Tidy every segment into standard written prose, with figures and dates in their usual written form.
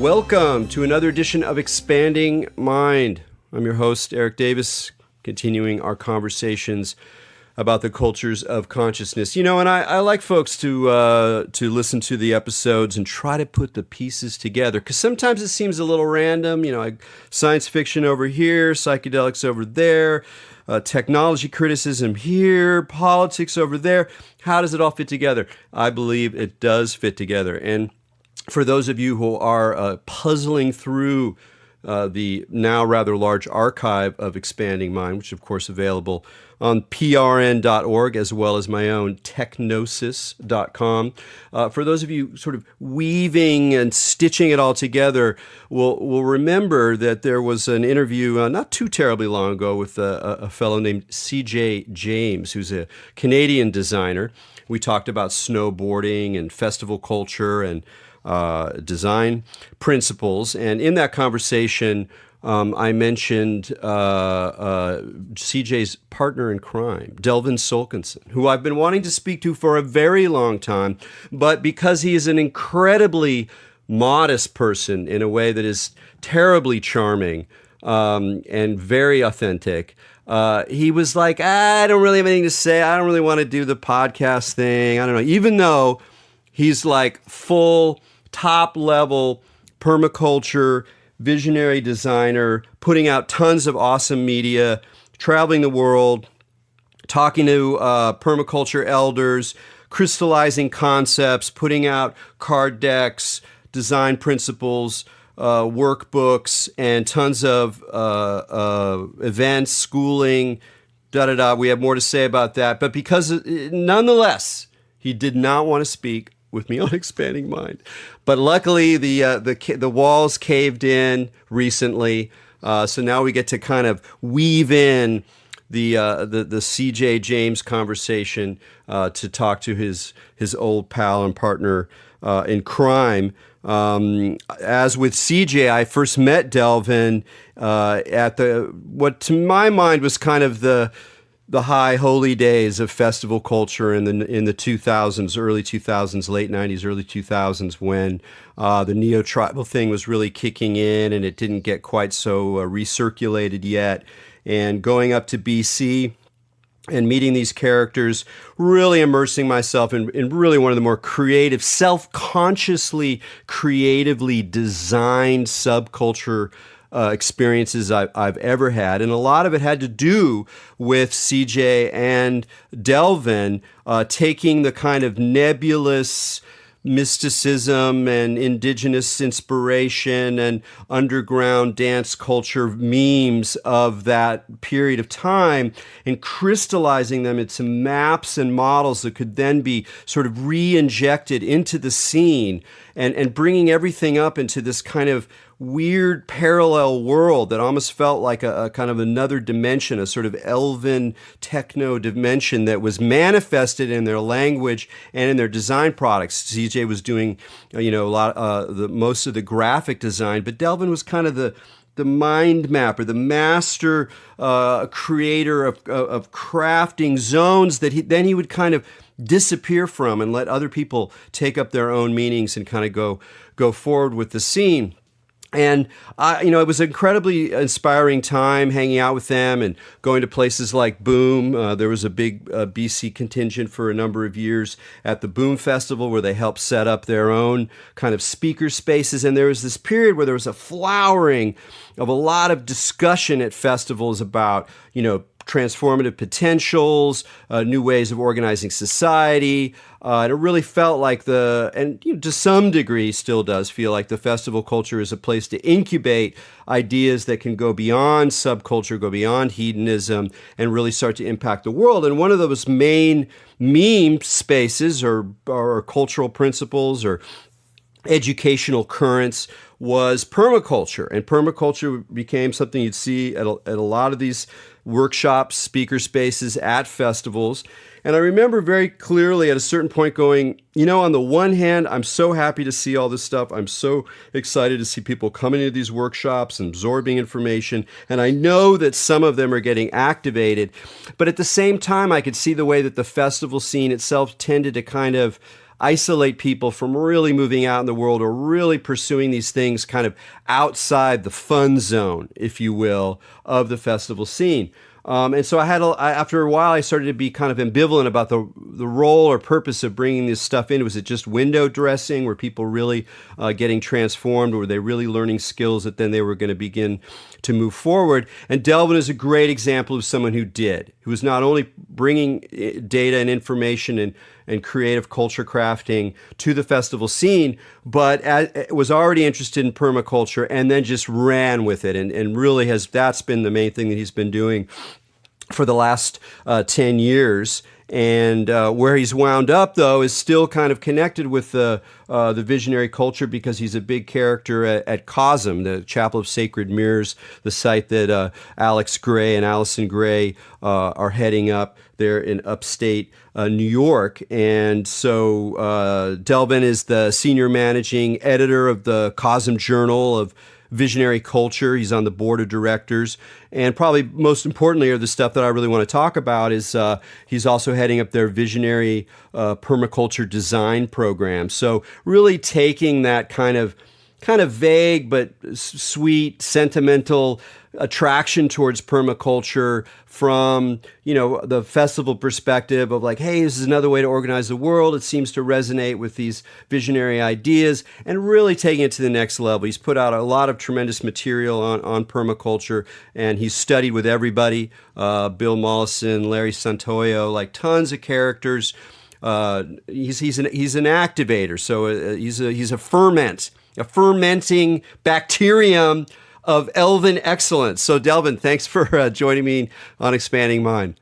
Welcome to another edition of Expanding Mind. I'm your host, Eric Davis, continuing our conversations about the cultures of consciousness. And I like folks to listen to the episodes and try to put the pieces together, because sometimes it seems a little random. Like science fiction over here, psychedelics over there, technology criticism here, politics over there. How does it all fit together? I believe it does fit together. And for those of you who are puzzling through the now rather large archive of Expanding Mind, which is, of course, available on prn.org, as well as my own technosis.com. For those of you sort of weaving and stitching it all together, will remember that there was an interview not too terribly long ago with a fellow named C.J. James, who's a Canadian designer. We talked about snowboarding and festival culture and design principles. And in that conversation, I mentioned CJ's partner in crime, Delvin Solkinson, who I've been wanting to speak to for a very long time, but because he is an incredibly modest person in a way that is terribly charming and very authentic, he was like, I don't really have anything to say. I don't really want to do the podcast thing. I don't know. Even though he's like full top level permaculture, visionary designer, putting out tons of awesome media, traveling the world, talking to permaculture elders, crystallizing concepts, putting out card decks, design principles, workbooks, and tons of events, schooling, da-da-da. We have more to say about that. But because, nonetheless, he did not want to speak with me on Expanding Mind. But luckily, the walls caved in recently, so now we get to kind of weave in the C.J. James conversation to talk to his old pal and partner in crime. As with C.J., I first met Delvin at what to my mind was kind of the high holy days of festival culture in the 2000s, early 2000s, late 90s, early 2000s, when the neo-tribal thing was really kicking in and it didn't get quite so recirculated yet. And going up to BC and meeting these characters, really immersing myself in really one of the more creative, self-consciously, creatively designed subculture experiences I've ever had. And a lot of it had to do with CJ and Delvin taking the kind of nebulous mysticism and indigenous inspiration and underground dance culture memes of that period of time and crystallizing them into maps and models that could then be sort of re-injected into the scene and bringing everything up into this kind of weird parallel world that almost felt like a kind of another dimension, a sort of elven techno dimension that was manifested in their language and in their design products. CJ was doing, a lot most of the graphic design, but Delvin was kind of the mind mapper, the master creator of crafting zones that he would kind of disappear from and let other people take up their own meanings and kind of go forward with the scene. And, it was an incredibly inspiring time hanging out with them and going to places like Boom. There was a big BC contingent for a number of years at the Boom Festival where they helped set up their own kind of speaker spaces. And there was this period where there was a flowering of a lot of discussion at festivals about, transformative potentials, new ways of organizing society. And it really felt like to some degree still does feel like the festival culture is a place to incubate ideas that can go beyond subculture, go beyond hedonism, and really start to impact the world. And one of those main meme spaces or cultural principles or educational currents was permaculture. And permaculture became something you'd see at a lot of these workshops, speaker spaces at festivals. And I remember very clearly at a certain point going, on the one hand, I'm so happy to see all this stuff. I'm so excited to see people coming into these workshops and absorbing information. And I know that some of them are getting activated. But at the same time, I could see the way that the festival scene itself tended to kind of isolate people from really moving out in the world or really pursuing these things kind of outside the fun zone, if you will, of the festival scene. And so after a while, I started to be kind of ambivalent about the role or purpose of bringing this stuff in. Was it just window dressing? Were people really getting transformed? Were they really learning skills that then they were going to begin to move forward? And Delvin is a great example of someone who was not only bringing data and information and creative culture crafting to the festival scene, but was already interested in permaculture and then just ran with it and really that's been the main thing that he's been doing for the last 10 years. And where he's wound up, though, is still kind of connected with the visionary culture because he's a big character at COSM, the Chapel of Sacred Mirrors, the site that Alex Gray and Allison Gray are heading up there in upstate New York. And so Delvin is the senior managing editor of the COSM Journal of Visionary Culture. He's on the board of directors. And probably most importantly, or the stuff that I really want to talk about, is he's also heading up their Visionary Permaculture Design program. So really taking that kind of vague but sweet, sentimental attraction towards permaculture from, the festival perspective of like, hey, this is another way to organize the world. It seems to resonate with these visionary ideas, and really taking it to the next level. He's put out a lot of tremendous material on permaculture, and he's studied with everybody, Bill Mollison, Larry Santoyo, like tons of characters. He's an activator, so he's a fermenting bacterium of elven excellence. So Delvin, thanks for joining me on Expanding Mind.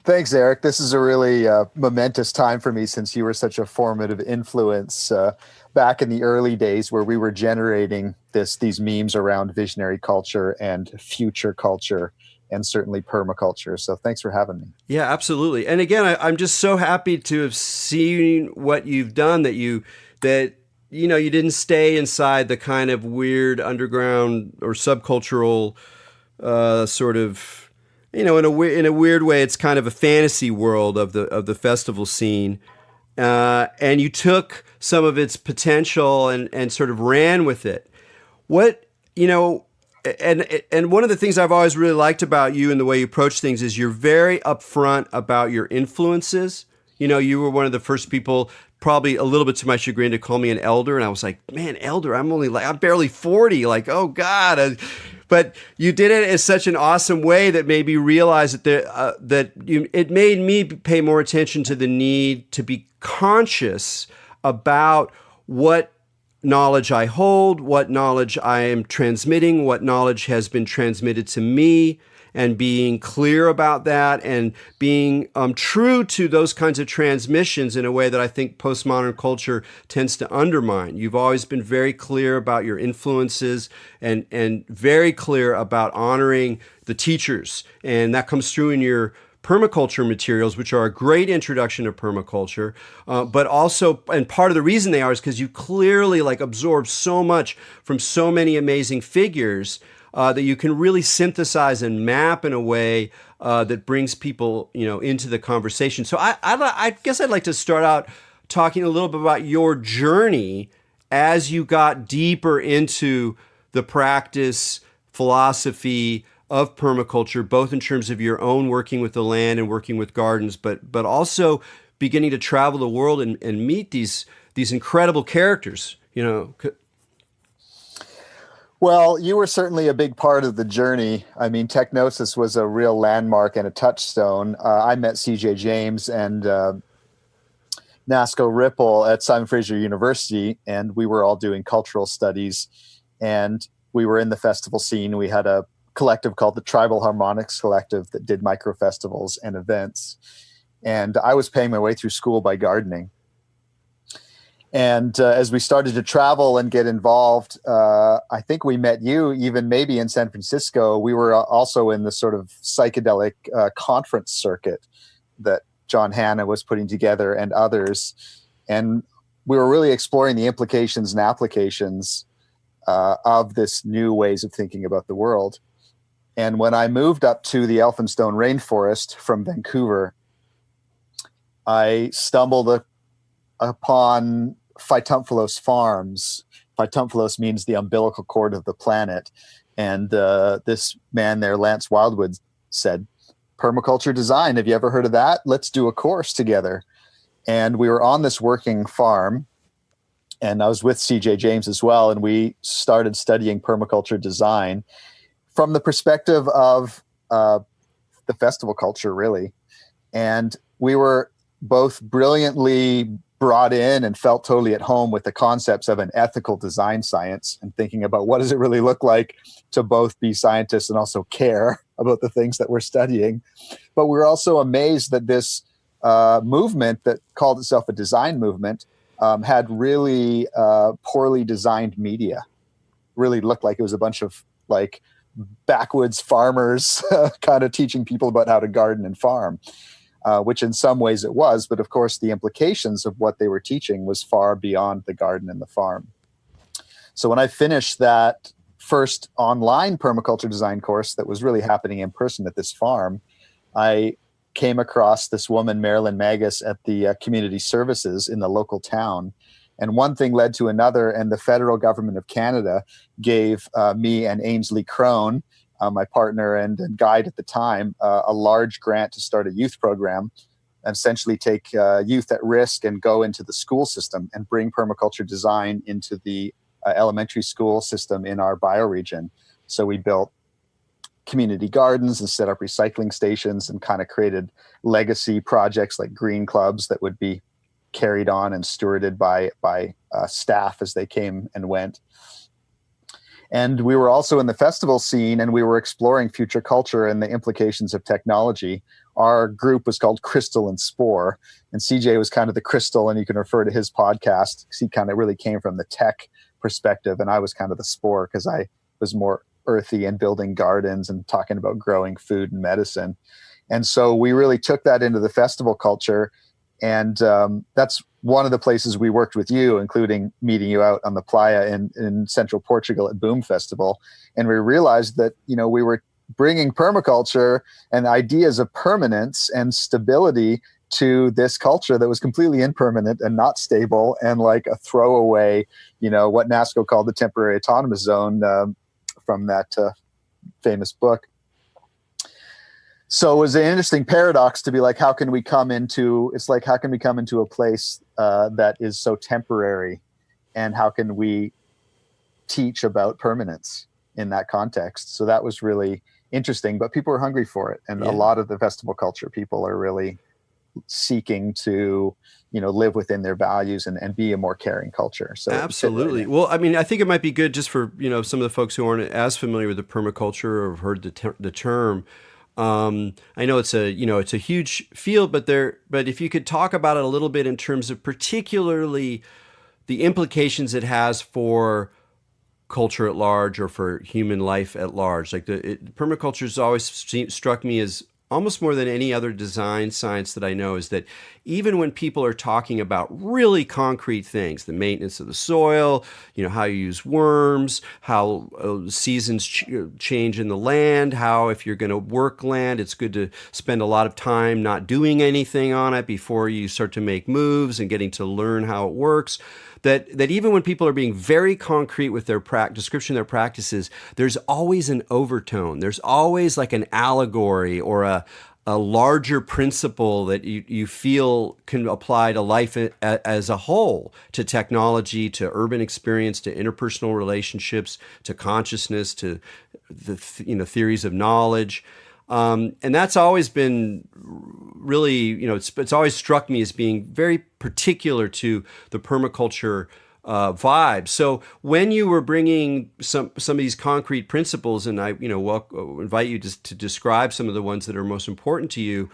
Thanks, Eric. This is a really momentous time for me since you were such a formative influence back in the early days where we were generating these memes around visionary culture and future culture and certainly permaculture. So thanks for having me. Yeah, absolutely. And again, I'm just so happy to have seen what you've done, that you didn't stay inside the kind of weird underground or subcultural sort of, in a weird way, it's kind of a fantasy world of the festival scene. And you took some of its potential and sort of ran with it. And one of the things I've always really liked about you and the way you approach things is you're very upfront about your influences. You were one of the first people, probably a little bit to my chagrin, to call me an elder. And I was like, man, elder, I'm barely 40. Like, oh God. But you did it in such an awesome way that made me realize it made me pay more attention to the need to be conscious about what knowledge I hold, what knowledge I am transmitting, what knowledge has been transmitted to me, and being clear about that and being true to those kinds of transmissions in a way that I think postmodern culture tends to undermine. You've always been very clear about your influences and very clear about honoring the teachers. And that comes through in your permaculture materials, which are a great introduction to permaculture, but also, and part of the reason they are is because you clearly absorb so much from so many amazing figures that you can really synthesize and map in a way that brings people, into the conversation. So I guess I'd like to start out talking a little bit about your journey as you got deeper into the practice, philosophy of permaculture, both in terms of your own working with the land and working with gardens, but also beginning to travel the world and meet these incredible characters, Well, you were certainly a big part of the journey. I mean, Technosis was a real landmark and a touchstone. I met CJ James and Nasco Ripple at Simon Fraser University, and we were all doing cultural studies, and we were in the festival scene. We had a collective called the Tribal Harmonics Collective that did micro festivals and events. And I was paying my way through school by gardening. And as we started to travel and get involved, I think we met you even maybe in San Francisco. We were also in the sort of psychedelic conference circuit that John Hanna was putting together and others. And we were really exploring the implications and applications of this new ways of thinking about the world. And when I moved up to the Elphinstone Rainforest from Vancouver, I stumbled upon Phytomphilos Farms. Phytomphilos means the umbilical cord of the planet. And this man there, Lance Wildwood, said, "Permaculture design, have you ever heard of that? Let's do a course together." And we were on this working farm, and I was with CJ James as well, and we started studying permaculture design from the perspective of the festival culture, really. And we were both brilliantly brought in and felt totally at home with the concepts of an ethical design science, and thinking about what does it really look like to both be scientists and also care about the things that we're studying. But we were also amazed that this movement that called itself a design movement had really poorly designed media. Really looked like it was a bunch of like backwoods farmers kind of teaching people about how to garden and farm. Which in some ways it was, but of course the implications of what they were teaching was far beyond the garden and the farm. So when I finished that first online permaculture design course that was really happening in person at this farm, I came across this woman, Marilyn Magus, at the community services in the local town. And one thing led to another, and the federal government of Canada gave me and Ainsley Crone, my partner and guide at the time, a large grant to start a youth program and essentially take youth at risk and go into the school system and bring permaculture design into the elementary school system in our bioregion. So we built community gardens and set up recycling stations and kind of created legacy projects like green clubs that would be carried on and stewarded by staff as they came and went. And we were also in the festival scene, and we were exploring future culture and the implications of technology. Our group was called Crystal and Spore, and CJ was kind of the crystal, and you can refer to his podcast because he kind of really came from the tech perspective, and I was kind of the spore because I was more earthy and building gardens and talking about growing food and medicine. And so we really took that into the festival culture. And that's one of the places we worked with you, including meeting you out on the playa in central Portugal at Boom Festival. And we realized that, you know, we were bringing permaculture and ideas of permanence and stability to this culture that was completely impermanent and not stable and like a throwaway, you know, what NASCO called the temporary autonomous zone from that famous book. So it was an interesting paradox to be like, how can we come into a place that is so temporary, and how can we teach about permanence in that context? So that was really interesting, but people are hungry for it. And a lot of the festival culture people are really seeking to, you know, live within their values and be a more caring culture. So absolutely. Well, I mean, I think it might be good just for, you know, some of the folks who aren't as familiar with the permaculture or have heard the term. I know it's a huge field, but if you could talk about it a little bit in terms of particularly the implications it has for culture at large or for human life at large. Like permaculture has always struck me as almost more than any other design science that I know, is that even when people are talking about really concrete things, the maintenance of the soil, you know, how you use worms, how seasons change in the land, how if you're going to work land, it's good to spend a lot of time not doing anything on it before you start to make moves and getting to learn how it works. That even when people are being very concrete with their description of their practices, there's always an overtone. There's always like an allegory or a larger principle that you feel can apply to life as a whole, to technology, to urban experience, to interpersonal relationships, to consciousness, to the theories of knowledge. And that's always been really, you know, it's always struck me as being very particular to the permaculture vibe. So when you were bringing some of these concrete principles, and I, you know, invite you to describe some of the ones that are most important to you,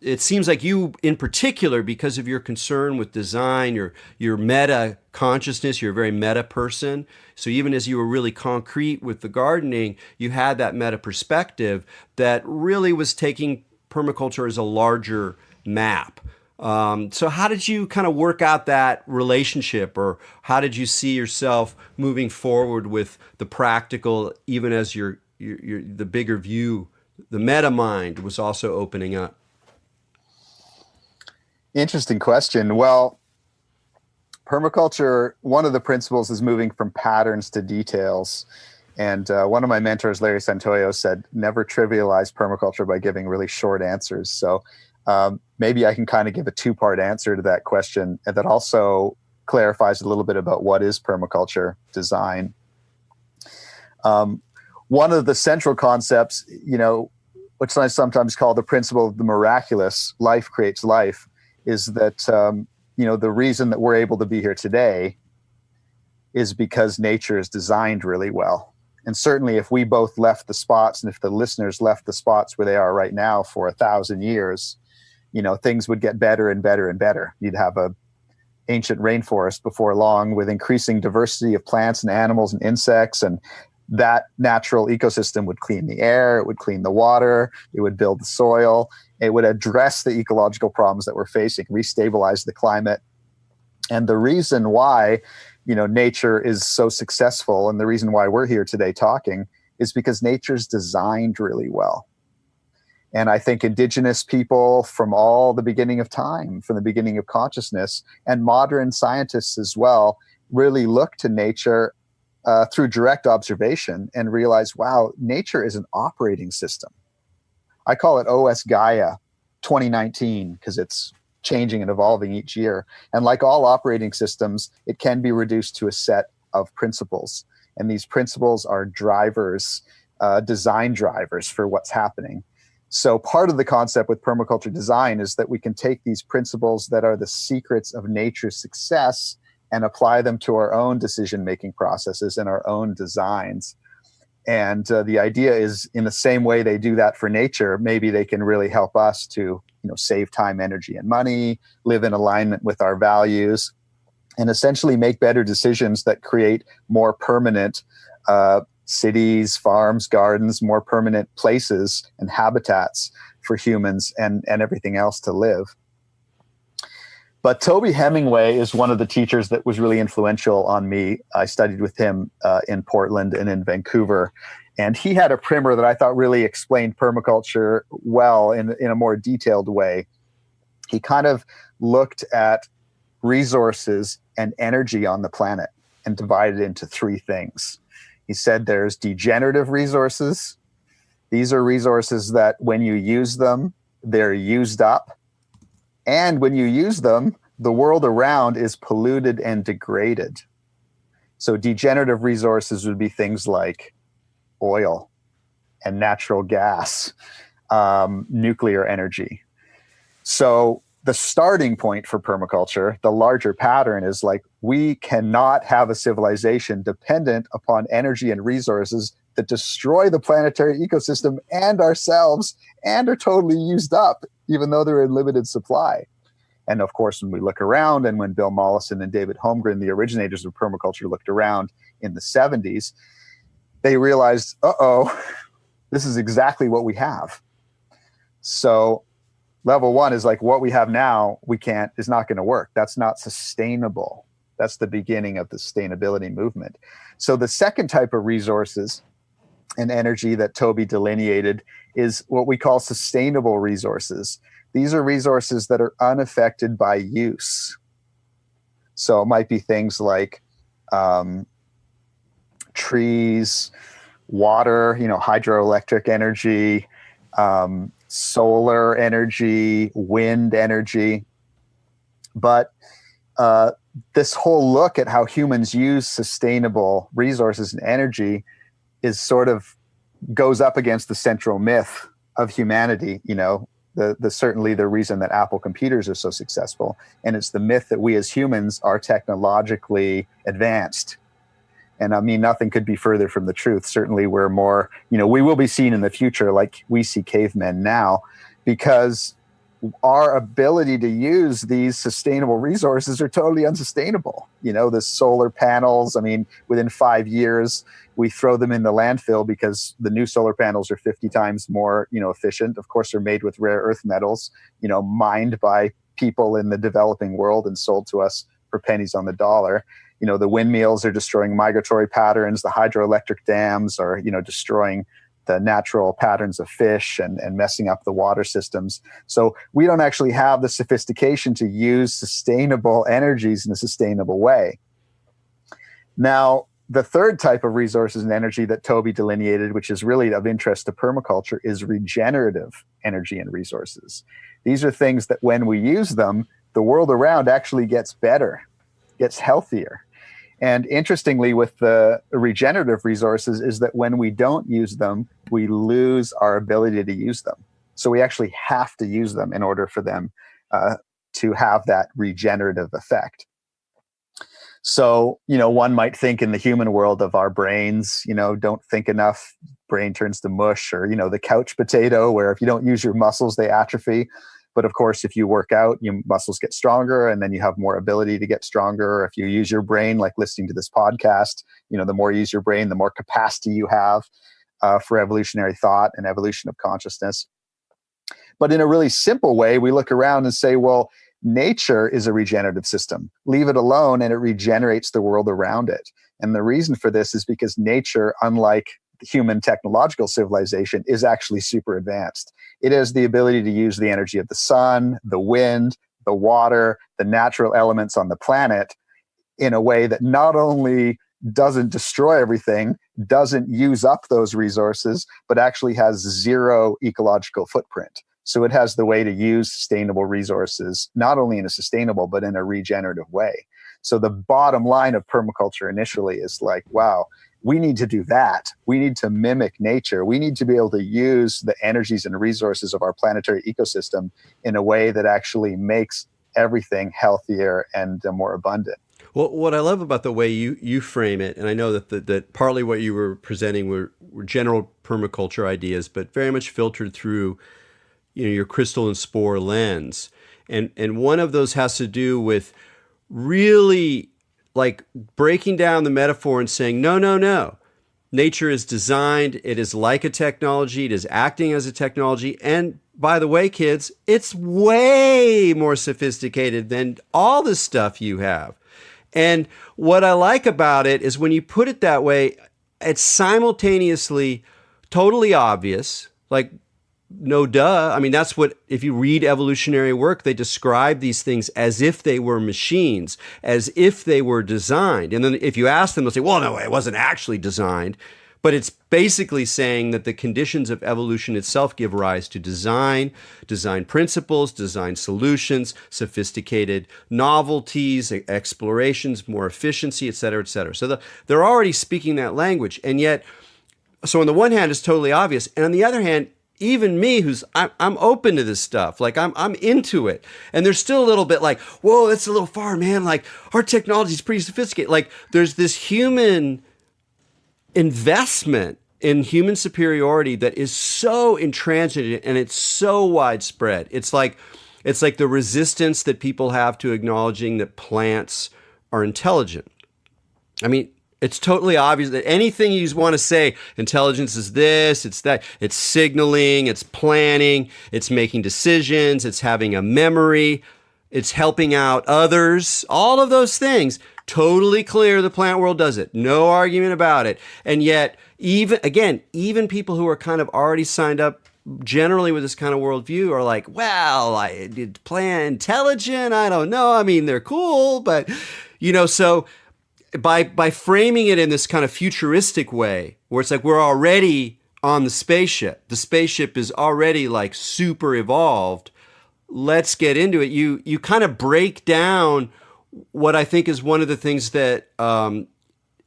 it seems like you, in particular, because of your concern with design, your meta consciousness, you're a very meta person. So even as you were really concrete with the gardening, you had that meta perspective that really was taking permaculture as a larger map. So how did you kind of work out that relationship, or how did you see yourself moving forward with the practical, even as the bigger view, the meta mind was also opening up? Interesting question. Well, permaculture, one of the principles is moving from patterns to details. And one of my mentors, Larry Santoyo, said, never trivialize permaculture by giving really short answers. So maybe I can kind of give a two-part answer to that question, and that also clarifies a little bit about what is permaculture design. One of the central concepts, which I sometimes call the principle of the miraculous, life creates life, is that, the reason that we're able to be here today is because nature is designed really well. And certainly if we both left the spots, and if the listeners left the spots where they are right now for 1,000 years, things would get better and better and better. You'd have a ancient rainforest before long with increasing diversity of plants and animals and insects, and that natural ecosystem would clean the air, it would clean the water, it would build the soil, it would address the ecological problems that we're facing, restabilize the climate. And the reason why nature is so successful, and the reason why we're here today talking, is because nature's designed really well. And I think indigenous people from all the beginning of time, from the beginning of consciousness, and modern scientists as well, really look to nature through direct observation and realize, wow, nature is an operating system. I call it OS Gaia 2019 because it's changing and evolving each year. And like all operating systems, it can be reduced to a set of principles. And these principles are drivers, design drivers for what's happening. So part of the concept with permaculture design is that we can take these principles that are the secrets of nature's success and apply them to our own decision-making processes and our own designs. And the idea is, in the same way they do that for nature, maybe they can really help us to save time, energy, and money, live in alignment with our values, and essentially make better decisions that create more permanent cities, farms, gardens, more permanent places and habitats for humans and everything else to live. But Toby Hemingway is one of the teachers that was really influential on me. I studied with him in Portland and in Vancouver. And he had a primer that I thought really explained permaculture well in a more detailed way. He kind of looked at resources and energy on the planet and divided it into three things. He said there's degenerative resources. These are resources that when you use them, they're used up. And when you use them, the world around is polluted and degraded. So degenerative resources would be things like oil and natural gas, nuclear energy. So the starting point for permaculture, the larger pattern, is like, we cannot have a civilization dependent upon energy and resources that destroy the planetary ecosystem and ourselves and are totally used up, even though they're in limited supply. And of course, when we look around, and when Bill Mollison and David Holmgren, the originators of permaculture, looked around in the 70s, they realized, this is exactly what we have. So level one is like, what we have now, is not going to work. That's not sustainable. That's the beginning of the sustainability movement. So the second type of resources and energy that Toby delineated is what we call sustainable resources. These are resources that are unaffected by use. So it might be things like trees, water, hydroelectric energy, solar energy, wind energy. But this whole look at how humans use sustainable resources and energy is sort of goes up against the central myth of humanity, certainly the reason that Apple computers are so successful. And it's the myth that we as humans are technologically advanced. And I mean, nothing could be further from the truth. Certainly we're more, we will be seen in the future like we see cavemen now, because our ability to use these sustainable resources are totally unsustainable. The solar panels, within 5 years, we throw them in the landfill because the new solar panels are 50 times more, efficient. Of course, they're made with rare earth metals, mined by people in the developing world and sold to us for pennies on the dollar. The windmills are destroying migratory patterns. The hydroelectric dams are, destroying the natural patterns of fish and messing up the water systems. So we don't actually have the sophistication to use sustainable energies in a sustainable way. Now, the third type of resources and energy that Toby delineated, which is really of interest to permaculture, is regenerative energy and resources. These are things that when we use them, the world around actually gets better, gets healthier. And interestingly, with the regenerative resources is that when we don't use them, we lose our ability to use them. So we actually have to use them in order for them to have that regenerative effect. So, one might think in the human world of our brains, don't think enough, brain turns to mush, or, the couch potato, where if you don't use your muscles, they atrophy. But of course, if you work out, your muscles get stronger, and then you have more ability to get stronger. If you use your brain, like listening to this podcast, the more you use your brain, the more capacity you have for evolutionary thought and evolution of consciousness. But in a really simple way, we look around and say, well, nature is a regenerative system. Leave it alone, and it regenerates the world around it. And the reason for this is because nature, unlike human technological civilization, is actually super advanced. It has the ability to use the energy of the sun, the wind, the water, the natural elements on the planet in a way that not only doesn't destroy everything, doesn't use up those resources, but actually has zero ecological footprint. So it has the way to use sustainable resources, not only in a sustainable, but in a regenerative way. So the bottom line of permaculture initially is like, wow, we need to do that. We need to mimic nature. We need to be able to use the energies and resources of our planetary ecosystem in a way that actually makes everything healthier and more abundant. Well, what I love about the way you frame it, and I know that partly what you were presenting were general permaculture ideas, but very much filtered through your crystal and spore lens. And one of those has to do with really like breaking down the metaphor and saying, no. Nature is designed, it is like a technology, it is acting as a technology. And by the way, kids, it's way more sophisticated than all the stuff you have. And what I like about it is when you put it that way, it's simultaneously totally obvious, like, no duh. I mean, that's what, if you read evolutionary work, they describe these things as if they were machines, as if they were designed. And then if you ask them, they'll say, well, no, it wasn't actually designed. But it's basically saying that the conditions of evolution itself give rise to design principles, design solutions, sophisticated novelties, explorations, more efficiency, et cetera, et cetera. So they're already speaking that language. And yet, so on the one hand, it's totally obvious. And on the other hand, even me, I'm open to this stuff, like I'm into it, and there's still a little bit like, whoa, that's a little far, man. Like our technology is pretty sophisticated. Like there's this human investment in human superiority that is so intransigent and it's so widespread. It's like the resistance that people have to acknowledging that plants are intelligent. I mean, it's totally obvious that anything you want to say, intelligence is this, it's that, it's signaling, it's planning, it's making decisions, it's having a memory, it's helping out others, all of those things, totally clear the plant world does it. No argument about it. And yet, even people who are kind of already signed up generally with this kind of worldview are like, well, I did plant intelligent, I don't know. I mean, they're cool, but, so by framing it in this kind of futuristic way, where it's like we're already on the spaceship is already like super evolved, let's get into it. You kind of break down what I think is one of the things that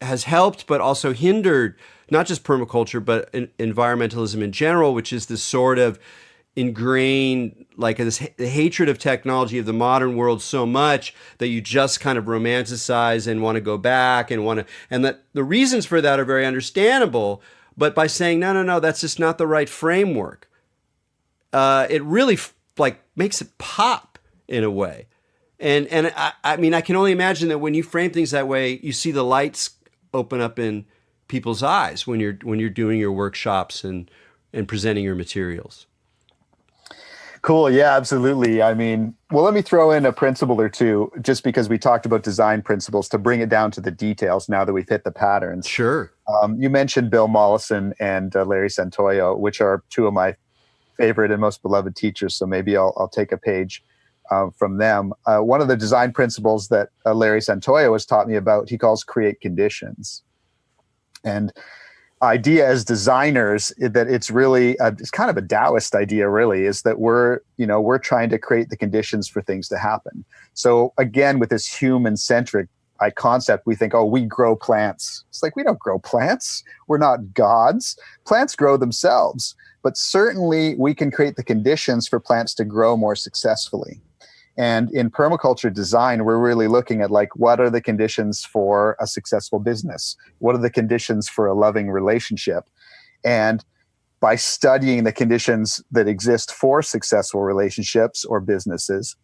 has helped but also hindered not just permaculture, but environmentalism in general, which is this sort of ingrained, like this hatred of technology of the modern world so much that you just kind of romanticize and want to go back and that the reasons for that are very understandable. But by saying, no, that's just not the right framework, it really makes it pop in a way. And I mean, I can only imagine that when you frame things that way, you see the lights open up in people's eyes when you're doing your workshops and presenting your materials. Cool. Yeah, absolutely. I mean, well, let me throw in a principle or two, just because we talked about design principles, to bring it down to the details now that we've hit the patterns. Sure. You mentioned Bill Mollison and Larry Santoyo, which are two of my favorite and most beloved teachers. So maybe I'll take a page from them. One of the design principles that Larry Santoyo has taught me about, he calls create conditions. And idea as designers, that it's really it's kind of a Taoist idea, really, is that we're trying to create the conditions for things to happen. So again, with this human-centric concept, we think, oh, we grow plants. It's like, we don't grow plants. We're not gods. Plants grow themselves. But certainly we can create the conditions for plants to grow more successfully. And in permaculture design, we're really looking at, like, what are the conditions for a successful business? What are the conditions for a loving relationship? And by studying the conditions that exist for successful relationships or businesses,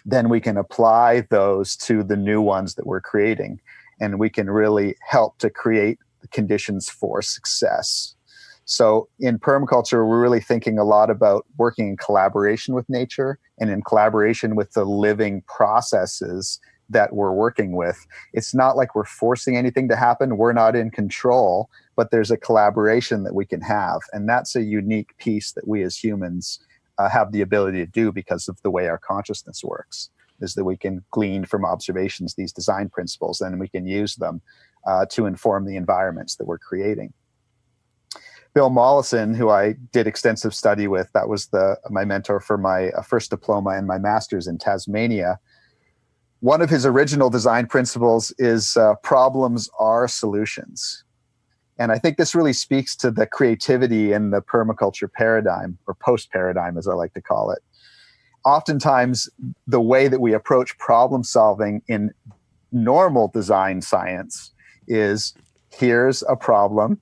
then we can apply those to the new ones that we're creating. And we can really help to create the conditions for success. So in permaculture, we're really thinking a lot about working in collaboration with nature and in collaboration with the living processes that we're working with. It's not like we're forcing anything to happen. We're not in control, but there's a collaboration that we can have. And that's a unique piece that we as humans have the ability to do because of the way our consciousness works, is that we can glean from observations these design principles, and we can use them to inform the environments that we're creating. Bill Mollison, who I did extensive study with, that was my mentor for my first diploma and my master's in Tasmania. One of his original design principles is problems are solutions. And I think this really speaks to the creativity in the permaculture paradigm, or post-paradigm, as I like to call it. Oftentimes, the way that we approach problem solving in normal design science is, here's a problem.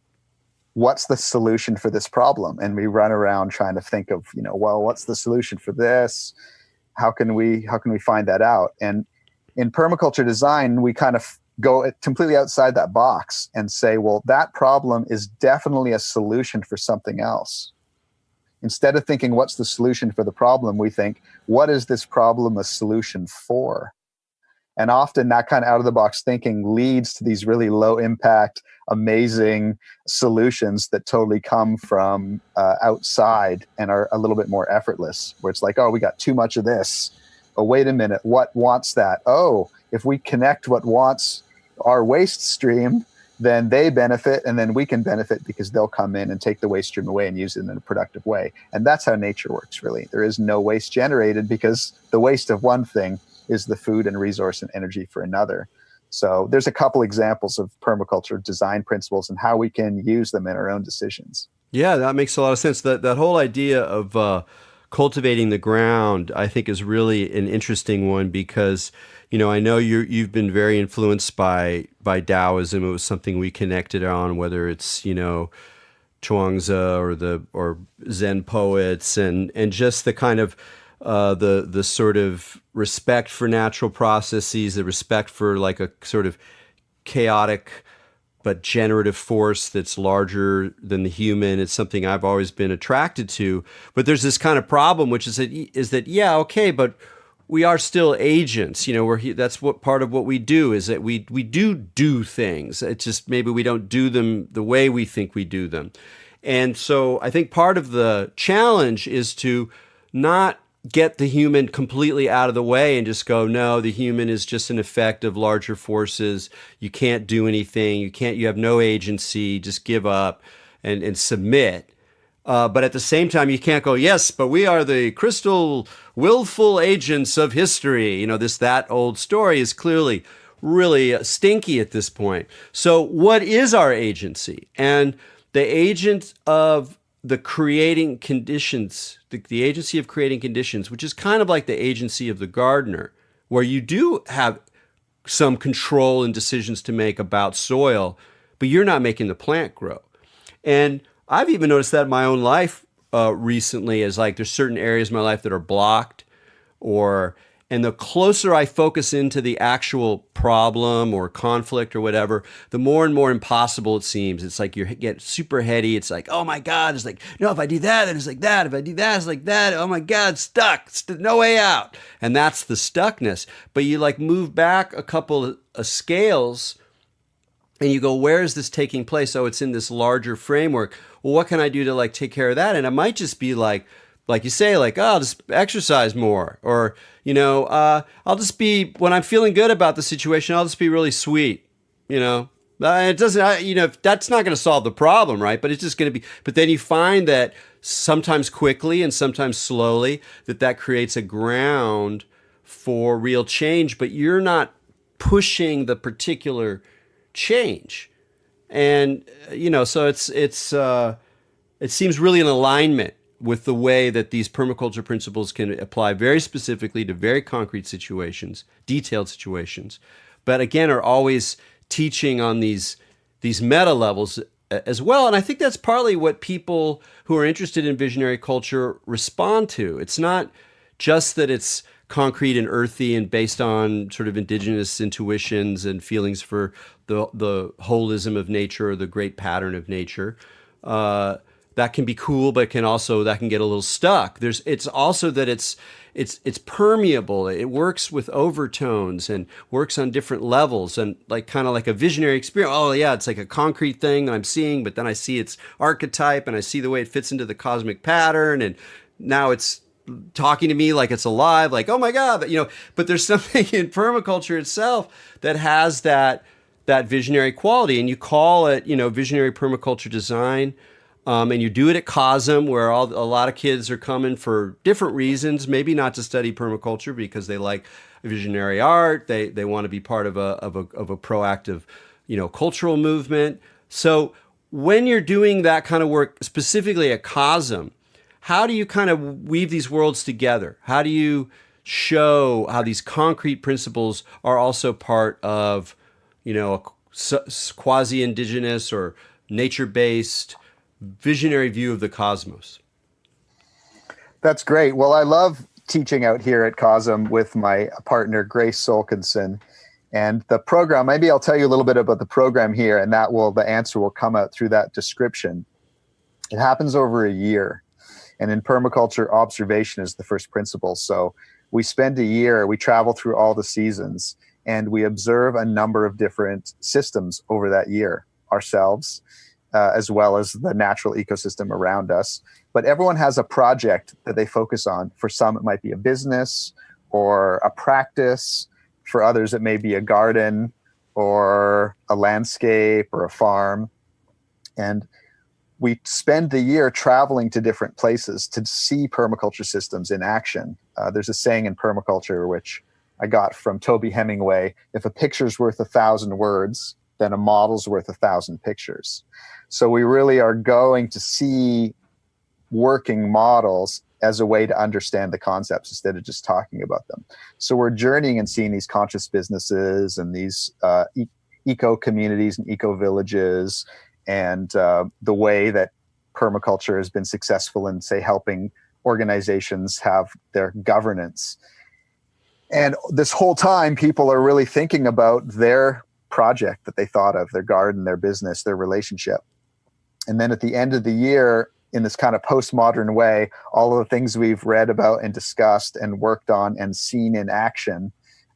What's the solution for this problem? And we run around trying to think of, well, what's the solution for this? How can we find that out? And in permaculture design, we kind of go completely outside that box and say, well, that problem is definitely a solution for something else. Instead of thinking, what's the solution for the problem, we think, what is this problem a solution for? And often that kind of out-of-the-box thinking leads to these really low-impact, amazing solutions that totally come from outside and are a little bit more effortless, where it's like, oh, we got too much of this. Oh, wait a minute, what wants that? Oh, if we connect what wants our waste stream, then they benefit, and then we can benefit because they'll come in and take the waste stream away and use it in a productive way. And that's how nature works, really. There is no waste generated, because the waste of one thing is the food and resource and energy for another. So there's a couple examples of permaculture design principles and how we can use them in our own decisions. Yeah, that makes a lot of sense. That whole idea of cultivating the ground, I think, is really an interesting one, because I know you've been very influenced by Taoism. It was something we connected on, whether it's Chuangzi or Zen poets, and just the kind of the sort of respect for natural processes, the respect for like a sort of chaotic but generative force that's larger than the human. It's something I've always been attracted to. But there's this kind of problem, which is that yeah, okay, but we are still agents. That's what part of what we do, is that we do things. It's just maybe we don't do them the way we think we do them. And so I think part of the challenge is to not get the human completely out of the way and just go, no, the human is just an effect of larger forces. You can't do anything. You have no agency. Just give up and submit. But at the same time, you can't go, yes, but we are the crystal, willful agents of history. That old story is clearly really stinky at this point. So what is our agency? And the agent of the creating conditions, the agency of creating conditions, which is kind of like the agency of the gardener, where you do have some control and decisions to make about soil, but you're not making the plant grow. And I've even noticed that in my own life recently, as like there's certain areas of my life that are blocked, And the closer I focus into the actual problem or conflict or whatever, the more and more impossible it seems. It's like you get super heady. It's like, oh my God, it's like, no, if I do that, then it's like that. If I do that, it's like that. Oh my God, stuck. No way out. And that's the stuckness. But you like move back a couple of scales and you go, where is this taking place? Oh, it's in this larger framework. Well, what can I do to like take care of that? And it might just be like you say, like, oh, I'll just exercise more. Or, I'll just be, when I'm feeling good about the situation, I'll just be really sweet, It doesn't, that's not going to solve the problem, right? But it's just going to be, but then you find that sometimes quickly and sometimes slowly that creates a ground for real change, but you're not pushing the particular change. And, so it seems really in alignment with the way that these permaculture principles can apply very specifically to very concrete situations, detailed situations, but again, are always teaching on these meta levels as well. And I think that's partly what people who are interested in visionary culture respond to. It's not just that it's concrete and earthy and based on sort of indigenous intuitions and feelings for the holism of nature or the great pattern of nature. That can be cool, but that can get a little stuck. It's also that it's permeable. It works with overtones and works on different levels and kind of like a visionary experience. Oh yeah, it's like a concrete thing that I'm seeing, but then I see its archetype and I see the way it fits into the cosmic pattern, and now it's talking to me like it's alive, like, oh my God, but there's something in permaculture itself that has that visionary quality, and you call it, visionary permaculture design. And you do it at COSM, where a lot of kids are coming for different reasons, maybe not to study permaculture because they like visionary art. They want to be part of a proactive, cultural movement. So when you're doing that kind of work, specifically at COSM, how do you kind of weave these worlds together? How do you show how these concrete principles are also part of, a quasi-indigenous or nature-based visionary view of the cosmos? That's great. Well, I love teaching out here at COSM with my partner, Grace Solkinson. And the program, maybe I'll tell you a little bit about the program here, and the answer will come out through that description. It happens over a year. And in permaculture, observation is the first principle. So we spend a year, we travel through all the seasons, and we observe a number of different systems over that year, ourselves, as well as the natural ecosystem around us. But everyone has a project that they focus on. For some, it might be a business or a practice. For others, it may be a garden or a landscape or a farm. And we spend the year traveling to different places to see permaculture systems in action. There's a saying in permaculture, which I got from Toby Hemingway: if a picture's worth 1,000 words, then a model's worth 1,000 pictures. So we really are going to see working models as a way to understand the concepts instead of just talking about them. So we're journeying and seeing these conscious businesses and these eco communities and eco villages, and the way that permaculture has been successful in, say, helping organizations have their governance. And this whole time, people are really thinking about their project that they thought of, their garden, their business, their relationship. And then at the end of the year, in this kind of postmodern way, all of the things we've read about and discussed and worked on and seen in action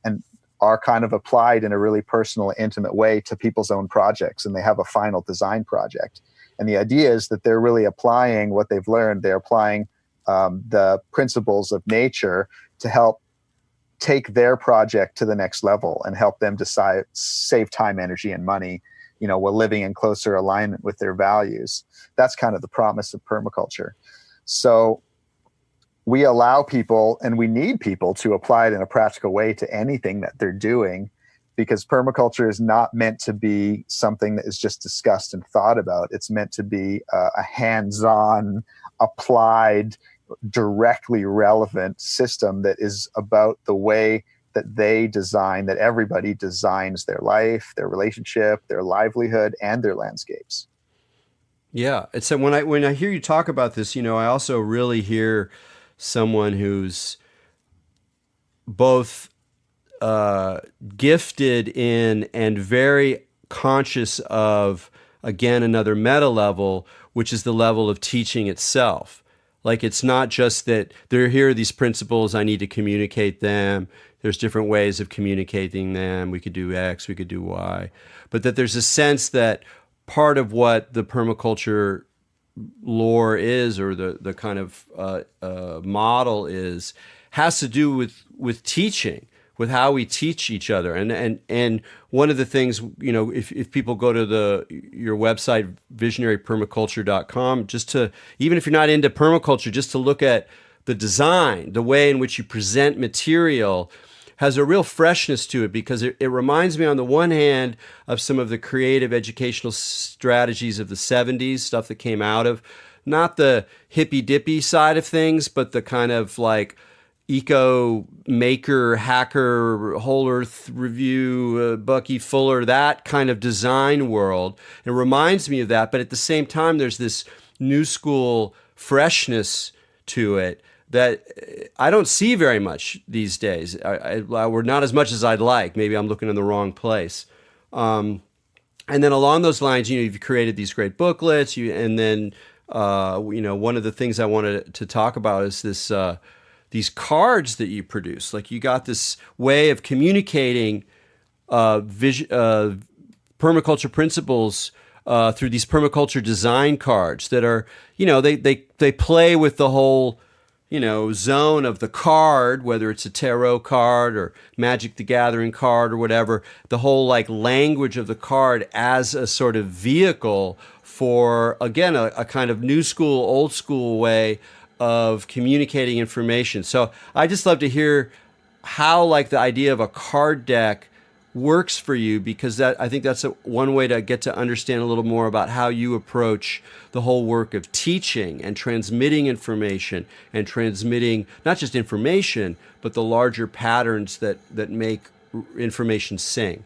and are kind of applied in a really personal, intimate way to people's own projects. And they have a final design project. And the idea is that they're really applying what they've learned. They're applying the principles of nature to help take their project to the next level and help them decide, save time, energy, and money, while living in closer alignment with their values. That's kind of the promise of permaculture. So we allow people, and we need people, to apply it in a practical way to anything that they're doing, because permaculture is not meant to be something that is just discussed and thought about. It's meant to be a hands-on, applied, directly relevant system that is about the way that they design, that everybody designs their life, their relationship, their livelihood, and their landscapes. Yeah. It's when I hear you talk about this, I also really hear someone who's both gifted in and very conscious of, again, another meta level, which is the level of teaching itself. Like, it's not just that here are these principles, I need to communicate them. There's different ways of communicating them. We could do X, we could do Y. But that there's a sense that part of what the permaculture lore is, or the kind of model is, has to do with teaching, with how we teach each other. And one of the things, if people go to your website, visionarypermaculture.com, just to, even if you're not into permaculture, just to look at the design, the way in which you present material, has a real freshness to it, because it reminds me, on the one hand, of some of the creative educational strategies of the 70s, stuff that came out of, not the hippy-dippy side of things, but the kind of like eco maker, hacker, whole earth review, Bucky Fuller, that kind of design world. It reminds me of that, but at the same time, there's this new school freshness to it that I don't see very much these days. We're not as much as I'd like. Maybe I'm looking in the wrong place. And then along those lines, you've created these great booklets. And then one of the things I wanted to talk about is this these cards that you produce. Like, you got this way of communicating permaculture principles through these permaculture design cards that are, they play with the whole zone of the card, whether it's a tarot card or Magic the Gathering card or whatever, the whole like language of the card as a sort of vehicle for, again, a kind of new school, old school way of communicating information. So I just love to hear how, like, the idea of a card deck works for you, because I think that's one way to get to understand a little more about how you approach the whole work of teaching and transmitting information, and transmitting not just information, but the larger patterns that make information sing.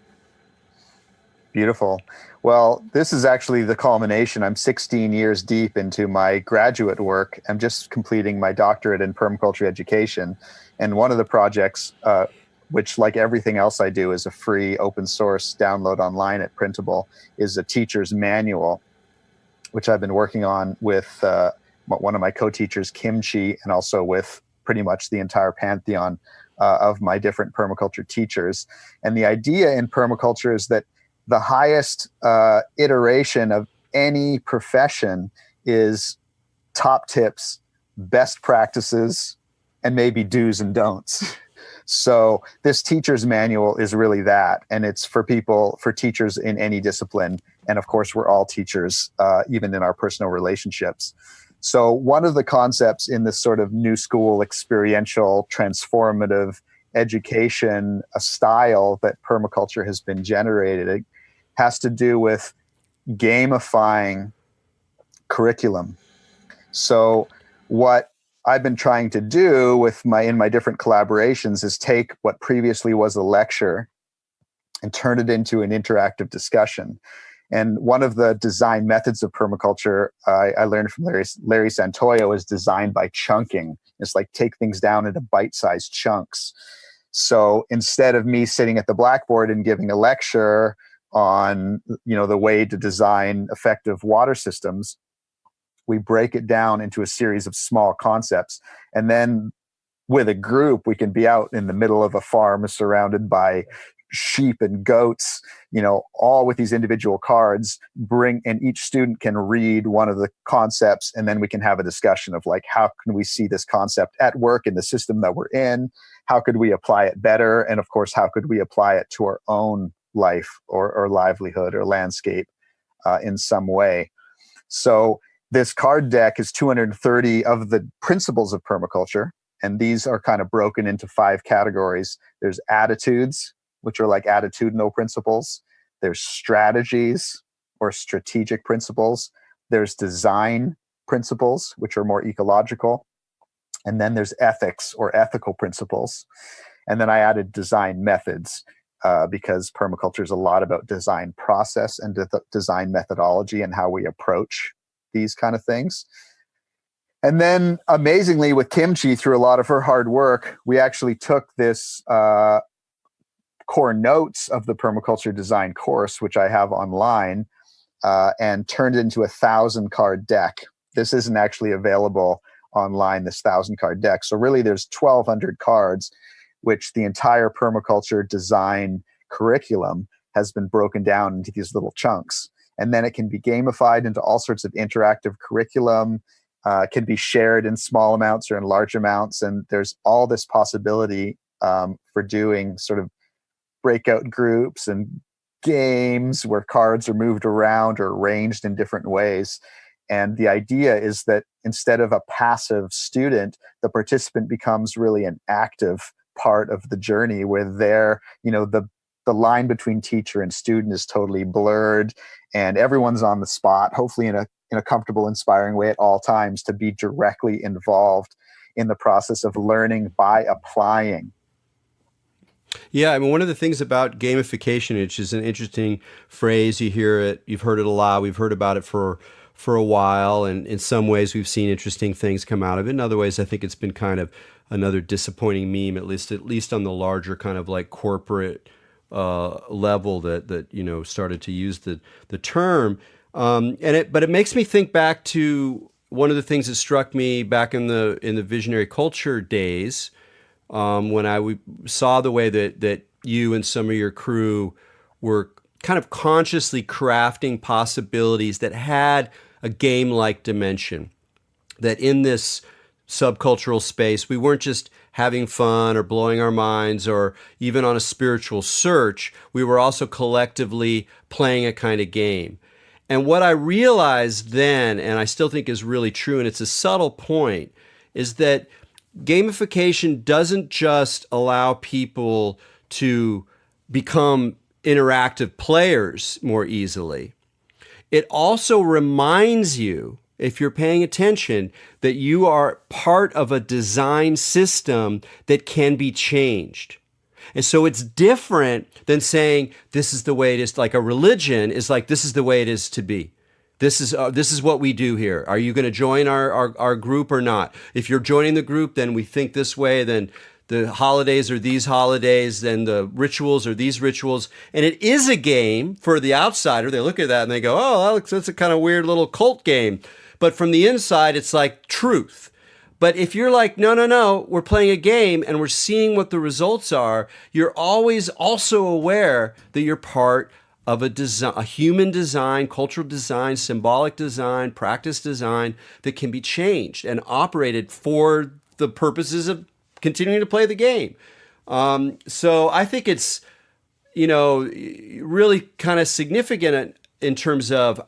Beautiful. Well, this is actually the culmination. I'm 16 years deep into my graduate work. I'm just completing my doctorate in permaculture education. And one of the projects, which, like everything else I do, is a free open source download online at Printable, is a teacher's manual, which I've been working on with one of my co-teachers, Kimchi, and also with pretty much the entire pantheon of my different permaculture teachers. And the idea in permaculture is that the highest iteration of any profession is top tips, best practices, and maybe do's and don'ts. So this teacher's manual is really that. And it's for teachers in any discipline. And of course, we're all teachers, even in our personal relationships. So one of the concepts in this sort of new school, experiential, transformative education style that permaculture has been generated has to do with gamifying curriculum. So what I've been trying to do in my different collaborations is take what previously was a lecture and turn it into an interactive discussion. And one of the design methods of permaculture I learned from Larry Santoyo is design by chunking. It's like take things down into bite-sized chunks. So instead of me sitting at the blackboard and giving a lecture on the way to design effective water systems, we break it down into a series of small concepts. And then with a group, we can be out in the middle of a farm surrounded by sheep and goats, all with these individual cards, and each student can read one of the concepts, and then we can have a discussion of like, how can we see this concept at work in the system that we're in? How could we apply it better? And of course, how could we apply it to our own life or livelihood or landscape in some way? So this card deck is 230 of the principles of permaculture, and these are kind of broken into 5 categories. There's attitudes, which are like attitudinal principles. There's strategies or strategic principles. There's design principles, which are more ecological. And then there's ethics or ethical principles. And then I added design methods because permaculture is a lot about design process and design methodology and how we approach these kind of things. And then amazingly with Kimchi, through a lot of her hard work, we actually took this core notes of the permaculture design course, which I have online, and turned it into a 1,000 card deck. This isn't actually available online, this 1,000 card deck. So really there's 1,200 cards, which the entire permaculture design curriculum has been broken down into these little chunks. And then it can be gamified into all sorts of interactive curriculum, can be shared in small amounts or in large amounts. And there's all this possibility for doing sort of breakout groups and games where cards are moved around or arranged in different ways. And the idea is that instead of a passive student, the participant becomes really an active part of the journey, where they're, the line between teacher and student is totally blurred, and everyone's on the spot, hopefully in a comfortable, inspiring way at all times, to be directly involved in the process of learning by applying. Yeah, I mean, one of the things about gamification, which is an interesting phrase, you hear it, you've heard it a lot, we've heard about it for a while, and in some ways we've seen interesting things come out of it. In other ways, I think it's been kind of another disappointing meme, at least on the larger kind of like corporate level that started to use the term. But it makes me think back to one of the things that struck me back in the visionary culture days, when we saw the way that you and some of your crew were kind of consciously crafting possibilities that had a game-like dimension, that in this subcultural space, we weren't just having fun or blowing our minds or even on a spiritual search. We were also collectively playing a kind of game. And what I realized then, and I still think is really true, and it's a subtle point, is that gamification doesn't just allow people to become interactive players more easily. It also reminds you, if you're paying attention, that you are part of a design system that can be changed. And so it's different than saying this is the way it is. Like a religion is like, this is the way it is to be. This is what we do here. Are you going to join our group or not? If you're joining the group, then we think this way, then the holidays are these holidays, then the rituals are these rituals. And it is a game for the outsider. They look at that and they go, oh, that's a kind of weird little cult game. But from the inside, it's like truth. But if you're like, no, we're playing a game and we're seeing what the results are, you're always also aware that you're part of a human design, cultural design, symbolic design, practice design that can be changed and operated for the purposes of continuing to play the game. So I think it's, really kind of significant in terms of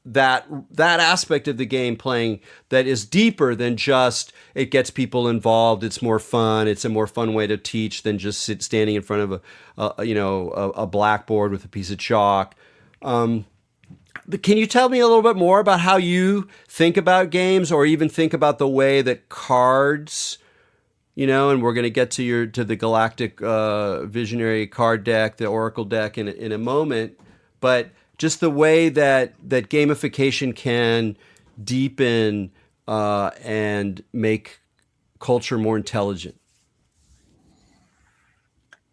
that aspect of the game playing that is deeper than just it gets people involved. It's more fun. It's a more fun way to teach than just standing in front of a blackboard with a piece of chalk. But can you tell me a little bit more about how you think about games, or even think about the way that cards, and we're going to get to the Galactic Visionary card deck, the Oracle deck in a moment, but just the way that gamification can deepen and make culture more intelligent.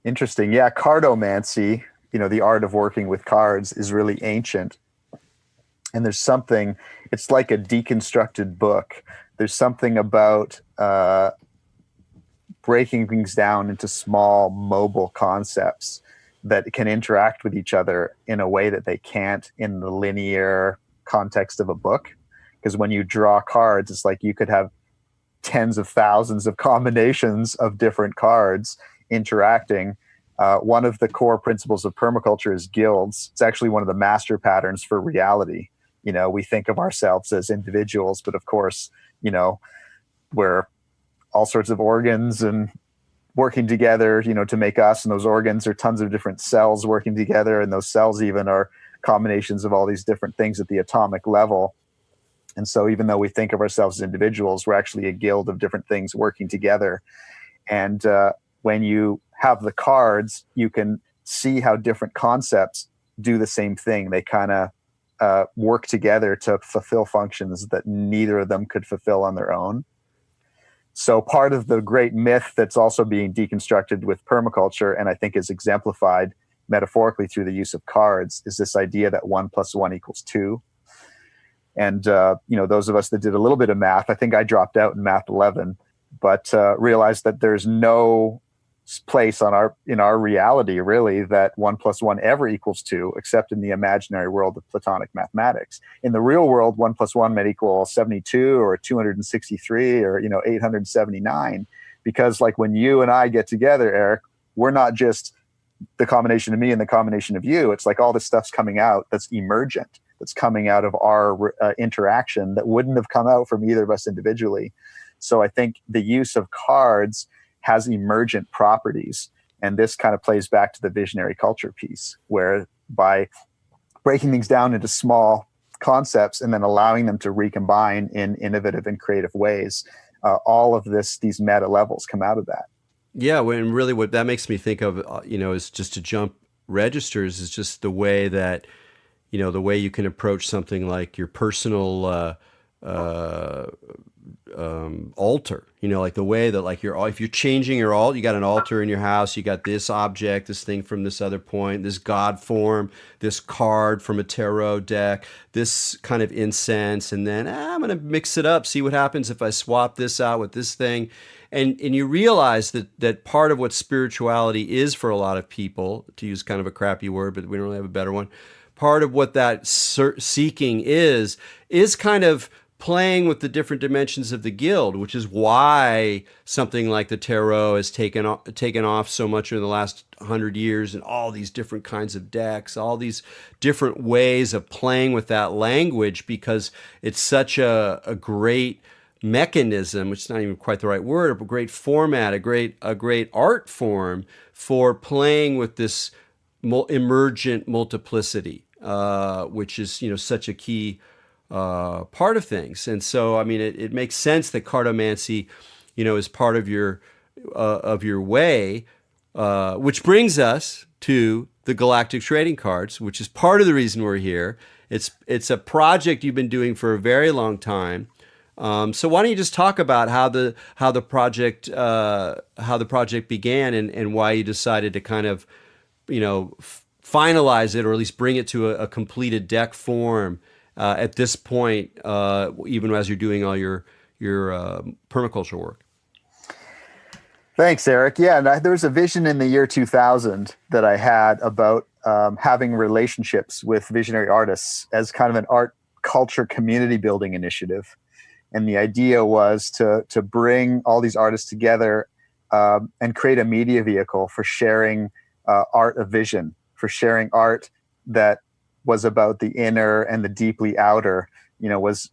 Interesting. Yeah, cartomancy, the art of working with cards, is really ancient. And there's something, it's like a deconstructed book. There's something about breaking things down into small, mobile concepts that can interact with each other in a way that they can't in the linear context of a book. Because when you draw cards, it's like you could have tens of thousands of combinations of different cards interacting. One of the core principles of permaculture is guilds. It's actually one of the master patterns for reality. We think of ourselves as individuals, but of course, we're all sorts of organs and working together, to make us, and those organs are tons of different cells working together, and those cells even are combinations of all these different things at the atomic level. And so even though we think of ourselves as individuals, we're actually a guild of different things working together. And when you have the cards, you can see how different concepts do the same thing. They kind of work together to fulfill functions that neither of them could fulfill on their own. So part of the great myth that's also being deconstructed with permaculture, and I think is exemplified metaphorically through the use of cards, is this idea that 1 + 1 = 2. And those of us that did a little bit of math, I think I dropped out in math 11, but realized that there's no place in our reality really that 1 + 1 ever equals 2, except in the imaginary world of Platonic mathematics. In the real world, 1 + 1 might equal 72 or 263 or 879, because like when you and I get together, Eric, we're not just the combination of me and the combination of you. It's like all this stuff's coming out that's emergent, that's coming out of our interaction that wouldn't have come out from either of us individually. So I think the use of cards has emergent properties. And this kind of plays back to the visionary culture piece, where by breaking things down into small concepts and then allowing them to recombine in innovative and creative ways, all of these meta levels come out of that. Yeah, and really what that makes me think of, is just to jump registers, is just the way that, the way you can approach something like your personal altar, like the way that like if you're changing your alt, you got an altar in your house, you got this object, this thing from this other point, this god form, this card from a tarot deck, this kind of incense, and then I'm going to mix it up, see what happens if I swap this out with this thing. And you realize that part of what spirituality is for a lot of people, to use kind of a crappy word, but we don't really have a better one, part of what that seeking is kind of playing with the different dimensions of the guild, which is why something like the tarot has taken off so much in the last 100 years, and all these different kinds of decks, all these different ways of playing with that language, because it's such a great mechanism, which is not even quite the right word, but a great format, a great art form for playing with this emergent multiplicity, which is such a key part of things. And so, I mean, it makes sense that cartomancy, is part of your way, which brings us to the Galactic Trading Cards, which is part of the reason we're here. It's a project you've been doing for a very long time. So why don't you just talk about how the project began and why you decided to kind of, finalize it, or at least bring it to a completed deck form at this point, even as you're doing all your permaculture work. Thanks, Eric. Yeah, and there was a vision in the year 2000 that I had about having relationships with visionary artists as kind of an art culture community building initiative. And the idea was to bring all these artists together and create a media vehicle for sharing art of vision, for sharing art that was about the inner and the deeply outer, was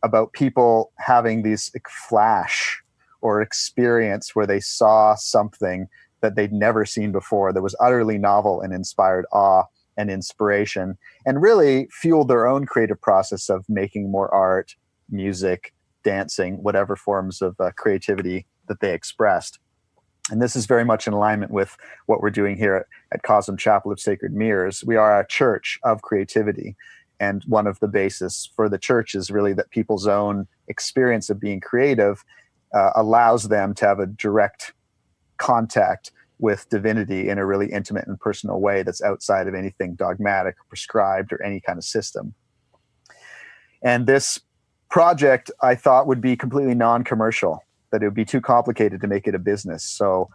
about people having these flash or experience where they saw something that they'd never seen before that was utterly novel and inspired awe and inspiration, and really fueled their own creative process of making more art, music, dancing, whatever forms of creativity that they expressed. And this is very much in alignment with what we're doing here at Cosm Chapel of Sacred Mirrors. We are a church of creativity. And one of the bases for the church is really that people's own experience of being creative allows them to have a direct contact with divinity in a really intimate and personal way that's outside of anything dogmatic or prescribed or any kind of system. And this project, I thought, would be completely non-commercial, that it would be too complicated to make it a business. So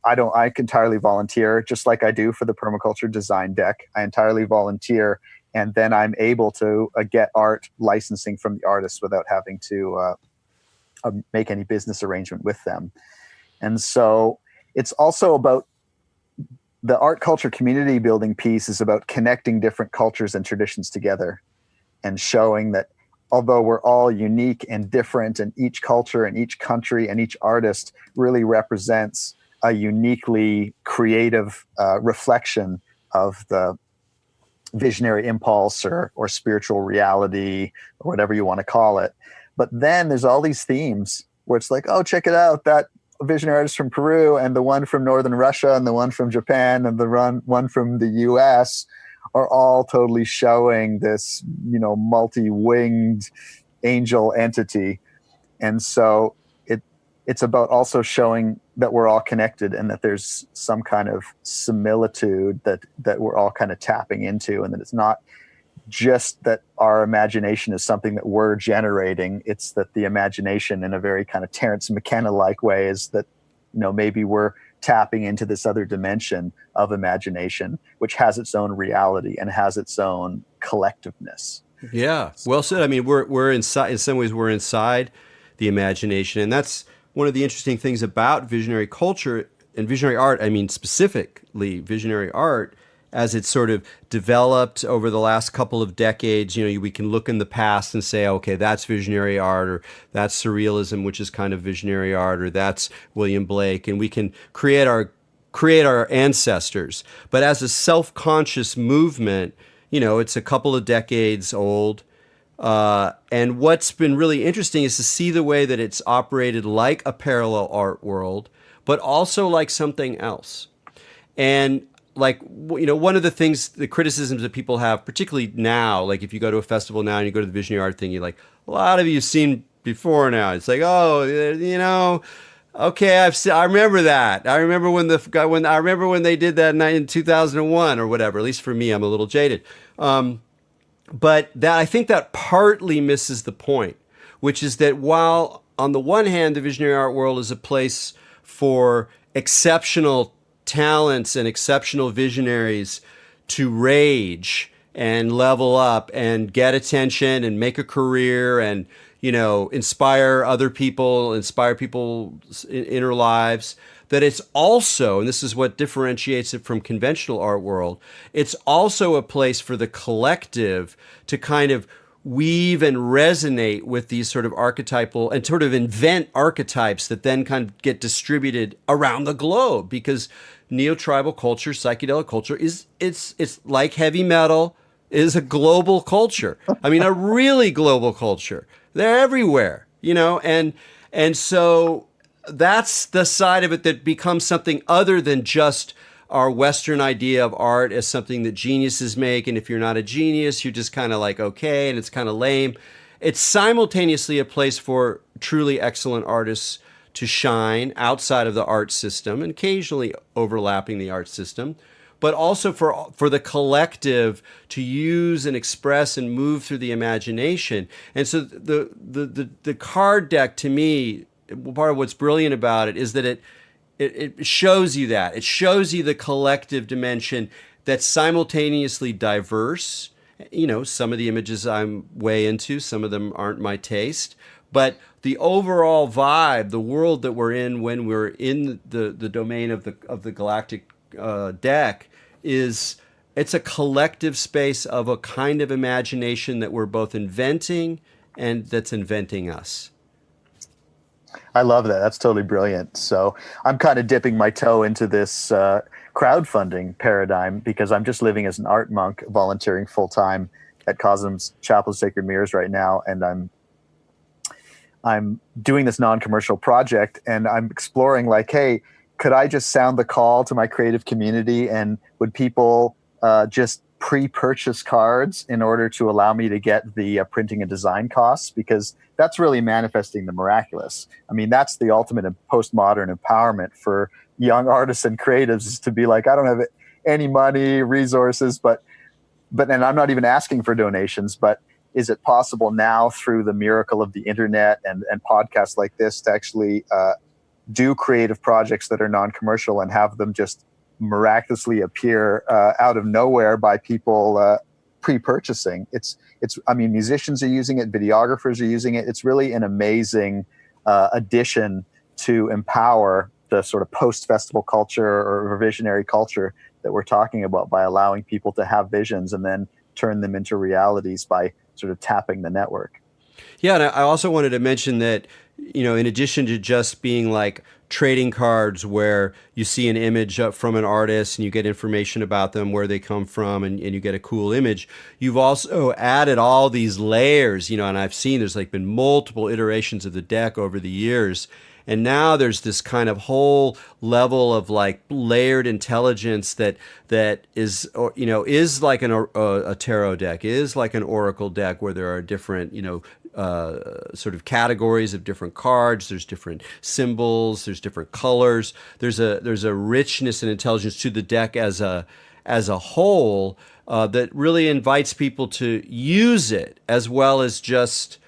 I can entirely volunteer, just like I do for the Permaculture Design deck. I entirely volunteer, and then I'm able to get art licensing from the artists without having to make any business arrangement with them. And so it's also about the art culture community building piece is about connecting different cultures and traditions together and showing that although we're all unique and different, and each culture and each country and each artist really represents a uniquely creative reflection of the visionary impulse or spiritual reality, or whatever you want to call it. But then there's all these themes where it's like, oh, check it out, that visionary artist from Peru and the one from northern Russia and the one from Japan and the one from the US are all totally showing this, multi-winged angel entity. And so it's about also showing that we're all connected and that there's some kind of similitude that we're all kind of tapping into, and that it's not just that our imagination is something that we're generating. It's that the imagination, in a very kind of Terence McKenna-like way, is that, maybe we're tapping into this other dimension of imagination, which has its own reality and has its own collectiveness. Yeah, well said. I mean, we're inside. In some ways, we're inside the imagination, and that's one of the interesting things about visionary culture and visionary art. I mean, specifically visionary art, as it's sort of developed over the last couple of decades. We can look in the past and say, okay, that's visionary art, or that's surrealism, which is kind of visionary art, or that's William Blake, and we can create our ancestors. But as a self-conscious movement, it's a couple of decades old. And what's been really interesting is to see the way that it's operated like a parallel art world, but also like something else. And one of the things, the criticisms that people have, particularly now, like if you go to a festival now and you go to the visionary art thing, you're like, a lot of you've seen before now. It's like, okay, I remember that. I remember when they did that in 2001 or whatever. At least for me, I'm a little jaded. But that, I think that partly misses the point, which is that while on the one hand, the visionary art world is a place for exceptional talents and exceptional visionaries to rage and level up and get attention and make a career and, inspire people's inner lives, that it's also, and this is what differentiates it from conventional art world, it's also a place for the collective to kind of weave and resonate with these sort of archetypal and sort of invent archetypes that then kind of get distributed around the globe, because neo-tribal culture, psychedelic culture it's like heavy metal is a global culture. I mean, a really global culture. They're everywhere, and so that's the side of it that becomes something other than just our Western idea of art as something that geniuses make. And if you're not a genius, you're just kind of like, okay, and it's kind of lame. It's simultaneously a place for truly excellent artists to shine outside of the art system and occasionally overlapping the art system, but also for the collective to use and express and move through the imagination. And so the card deck, to me, part of what's brilliant about it is that it shows you that. It shows you the collective dimension that's simultaneously diverse. Some of the images I'm way into, some of them aren't my taste, but the overall vibe, the world that we're in when we're in the domain of the galactic deck, it's a collective space of a kind of imagination that we're both inventing and that's inventing us. I love that. That's totally brilliant. So I'm kind of dipping my toe into this crowdfunding paradigm because I'm just living as an art monk, volunteering full time at Cosm's Chapel of Sacred Mirrors right now, and I'm doing this non-commercial project, and I'm exploring like, hey, could I just sound the call to my creative community, and would people just pre-purchase cards in order to allow me to get the printing and design costs? Because that's really manifesting the miraculous. I mean, that's the ultimate in postmodern empowerment for young artists and creatives, is to be like, I don't have any money, resources, but and I'm not even asking for donations, but is it possible now through the miracle of the internet and podcasts like this to actually do creative projects that are non-commercial and have them just miraculously appear out of nowhere by people pre-purchasing? I mean, musicians are using it, videographers are using it. It's really an amazing addition to empower the sort of post-festival culture or visionary culture that we're talking about, by allowing people to have visions and then turn them into realities by sort of tapping the network. Yeah, and I also wanted to mention that, in addition to just being like trading cards where you see an image up from an artist and you get information about them, where they come from, and you get a cool image, you've also added all these layers, and I've seen there's like been multiple iterations of the deck over the years. And now there's this kind of whole level of like layered intelligence that is, or, is like a tarot deck, is like an oracle deck, where there are different, sort of categories of different cards. There's different symbols. There's different colors. There's a richness and intelligence to the deck as a whole that really invites people to use it, as well as just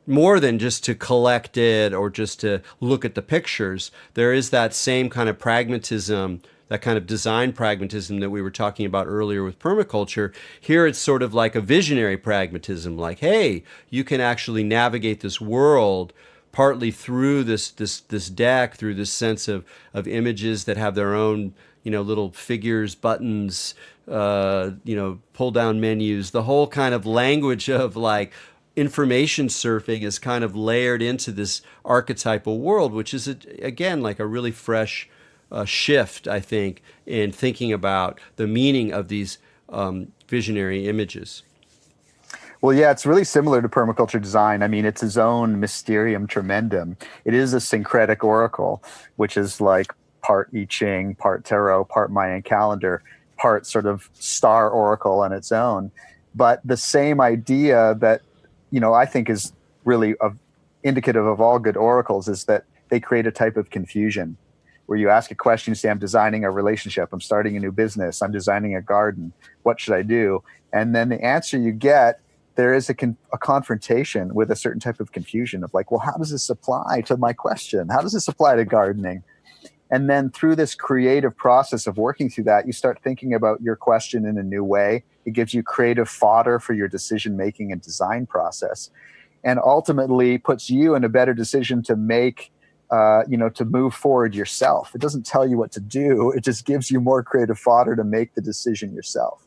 more than just to collect it or just to look at the pictures. There is that same kind of pragmatism, that kind of design pragmatism that we were talking about earlier with permaculture. Here it's sort of like a visionary pragmatism, like, hey, you can actually navigate this world partly through this deck, through this sense of images that have their own, little figures, buttons, pull down menus, the whole kind of language of like information surfing is kind of layered into this archetypal world, which is, again, like a really fresh shift, I think, in thinking about the meaning of these visionary images. Well, yeah, it's really similar to permaculture design. I mean, it's its own mysterium tremendum. It is a syncretic oracle, which is like part I Ching, part tarot, part Mayan calendar, part sort of star oracle on its own. But the same idea that, I think is really indicative of all good oracles is that they create a type of confusion where you ask a question, you say, I'm designing a relationship, I'm starting a new business, I'm designing a garden, what should I do? And then the answer you get, there is a confrontation with a certain type of confusion of like, well, how does this apply to my question? How does this apply to gardening? And then through this creative process of working through that, you start thinking about your question in a new way. It gives you creative fodder for your decision-making and design process, and ultimately puts you in a better decision to make, to move forward yourself. It doesn't tell you what to do. It just gives you more creative fodder to make the decision yourself.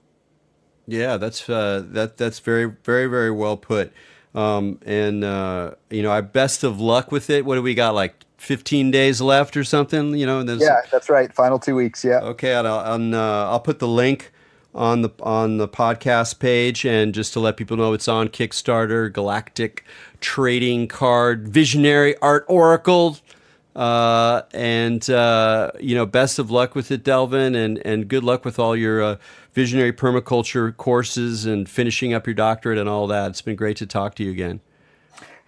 Yeah, that's very, very, very well put. I best of luck with it. What do we got, like 15 days left or something? And yeah, that's right. Final 2 weeks. Yeah. Okay, I'll put the link on the podcast page, and just to let people know, it's on Kickstarter. Galactic Trading Card Visionary Art Oracle. Best of luck with it, Delvin, and good luck with all your visionary permaculture courses and finishing up your doctorate and all that. It's been great to talk to you again.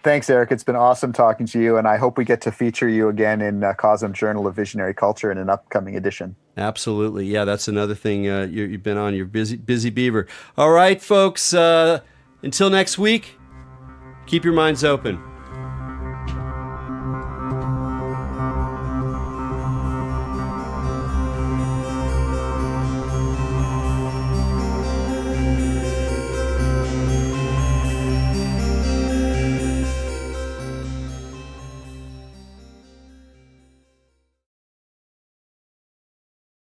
Thanks, Eric. It's been awesome talking to you, and I hope we get to feature you again in Cosm Journal of Visionary Culture in an upcoming edition. Absolutely. Yeah, that's another thing you've been on. You're busy beaver. All right, folks. Until next week, keep your minds open.